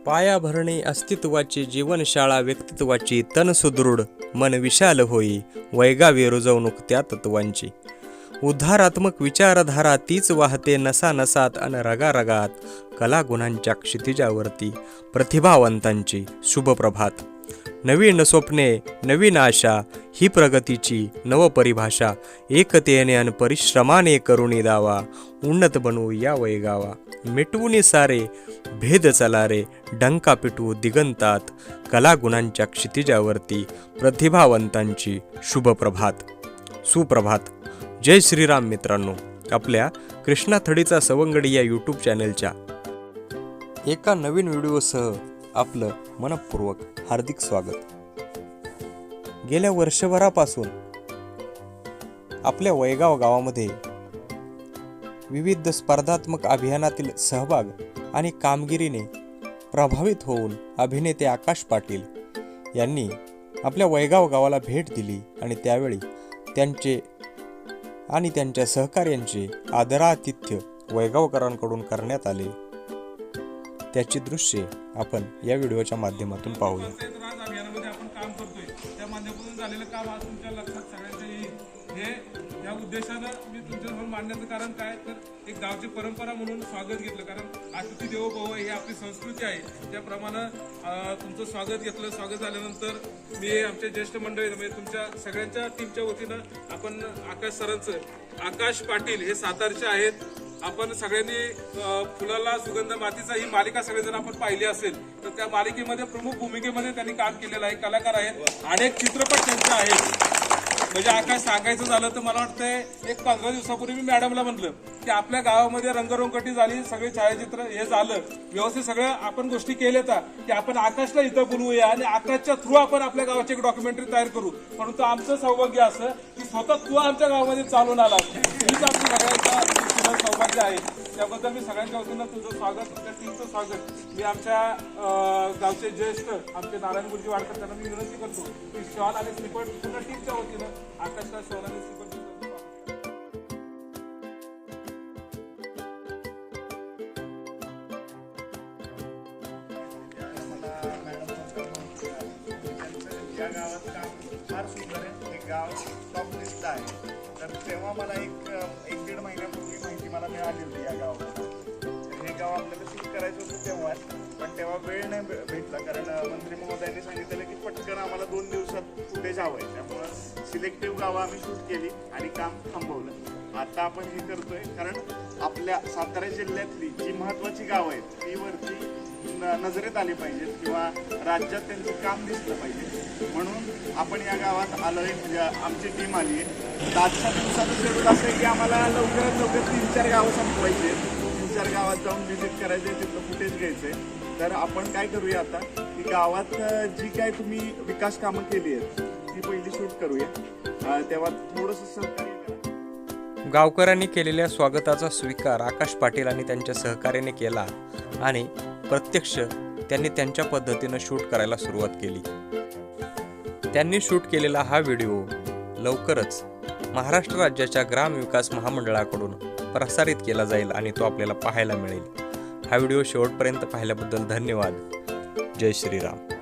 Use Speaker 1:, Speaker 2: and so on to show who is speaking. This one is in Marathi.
Speaker 1: पाया भरणे अस्तित्वाची जीवनशाळा व्यक्तित्वाची तन सुदृढ मन विशाल होई वैगावी रुजवणूक त्या तत्वांची उद्धारात्मक विचारधारा तीच वाहते नसा नसात अन रगारगात कला गुणांच्या क्षितिजावरती प्रतिभावंतांची शुभप्रभात नवीन स्वप्ने नवीन आशा ही प्रगतीची नवपरिभाषा एकतेने अन परिश्रमाने करुणी दावा उन्नत बनवू या वैगावा मिटवून सारे भेद चला रे डंका पिटवू दिगंतात कला गुणांच्या क्षितिजावरती प्रतिभावंतांची शुभप्रभात सुप्रभात जय श्रीराम मित्रांनो, आपल्या कृष्णा थडीचा सवंगडी या यूट्यूब चॅनलच्या एका नवीन व्हिडिओसह आपलं मनपूर्वक हार्दिक स्वागत। गेल्या वर्षभरापासून आपल्या वैगाव गावामध्ये विविध स्पर्धात्मक अभियानातील सहभाग आणि कामगिरीने प्रभावित होऊन अभिनेते आकाश पाटील यांनी आपल्या वैगाव गावाला भेट दिली आणि त्यावेळी त्यांचे आणि त्यांच्या सहकार्यांचे आदरातिथ्य वैगावकरांकडून करण्यात आले। त्याची दृश्ये आपण या व्हिडिओच्या माध्यमातून पाहूया।
Speaker 2: अभियानामध्ये आपण काम करतोय त्या माध्यमातून झालेलं काम आज तुमच्या लक्षात सगळ्यांच्या येईल। हे या उद्देशानं मी तुमच्यासमोर मांडण्याचं कारण काय तर एक गावची परंपरा म्हणून स्वागत घेतलं, कारण अतिथी देवो भव ही आपली संस्कृती आहे। त्याप्रमाणे तुमचं स्वागत घेतलं। स्वागत झाल्यानंतर मी आमच्या ज्येष्ठ मंडळी म्हणजे तुमच्या सगळ्यांच्या टीमच्या वतीनं आपण आकाश सरांचं आकाश पाटील हे सातारचे आहेत। आपण सगळ्यांनी फुलाला सुगंध मातीचा ही मालिका सगळेजण आपण पाहिली असेल तर त्या मालिकेमध्ये प्रमुख भूमिकेमध्ये त्यांनी काम केलेलं आहे, कलाकार आहेत, अनेक चित्रपट त्यांचे आहेत। म्हणजे आकाश सांगायचं झालं तर मला वाटतंय एक 15 दिवसापूर्वी मी मॅडमला म्हटलं की आपल्या गावामध्ये रंगरंगटी झाली, सगळे छायाचित्र हे झालं व्यवस्थित, सगळं आपण गोष्टी केल्या की आपण आकाशला इथं बोलवूया आणि आकाशच्या थ्रू आपण आपल्या गावाची एक डॉक्युमेंटरी तयार करू। परंतु आमचं सौभाग्य असं की स्वतः तू आमच्या गावामध्ये चालून आला, हीच आपली सगळ्यांचा सौभाग्य आहे। त्याबद्दल मी सगळ्यांच्या वतीनं तुझं स्वागत, तुमच्या टीमचं स्वागत। मी आमच्या गावचे ज्येष्ठ आमचे नारायण गुरुजी वाडकर त्यांना मी विनंती करतो की शॉल आणि स्लीपर पूर्ण टीमच्या वतीनं आकाशला शॉल आणि स्लीपर
Speaker 3: या गावात काम फार सुंदर आहे। हे गाव टॉप लिस्ट आहे। तर तेव्हा मला एक दीड महिन्यापूर्वी माहिती मला मिळाली होती या गावाबद्दल। हे गाव आपल्याला शूट करायचं होतं तेव्हा, पण तेव्हा वेळ नाही भेटला, कारण मंत्री महोदयांनी सांगितलेलं की पटकन आम्हाला 2 दिवसात फुटेज हवं आहे। त्यामुळं सिलेक्टिव्ह गावं आम्ही शूट केली आणि काम थांबवलं। आता आपण हे करतोय कारण आपल्या सातारा जिल्ह्यातली जी महत्त्वाची गावं आहेत ती वरती नजरेत आली पाहिजेत किंवा राज्यात त्यांचं काम दिसलं पाहिजे, म्हणून आपण या गावात आलोय। म्हणजे आमची टीम आली आहे। आजच्या दिवसाचं शेड्यूल असं आहे की आम्हाला लवकरात लवकर 3-4 गावं संपवायचे, 3-4 गावात जाऊन व्हिजिट करायचे, तिथलं फुटेज घ्यायचंय। तर आपण काय करूया आता की गावात जी काय तुम्ही विकास कामं केली आहेत ती पहिली शूट करूया, तेव्हा थोडंसं सहकार्य करा।
Speaker 1: गावकऱ्यांनी केलेल्या स्वागताचा स्वीकार आकाश पाटील आणि त्यांच्या सहकार्याने केला आणि प्रत्यक्ष त्यांनी त्यांच्या पद्धतीनं शूट करायला सुरुवात केली। त्यांनी शूट केलेला हा व्हिडिओ लवकरच महाराष्ट्र राज्याच्या ग्रामविकास महामंडळाकडून प्रसारित केला जाईल आणि तो आपल्याला पाहायला मिळेल। हा व्हिडिओ शेवटपर्यंत पाहिल्याबद्दल धन्यवाद। जय श्रीराम।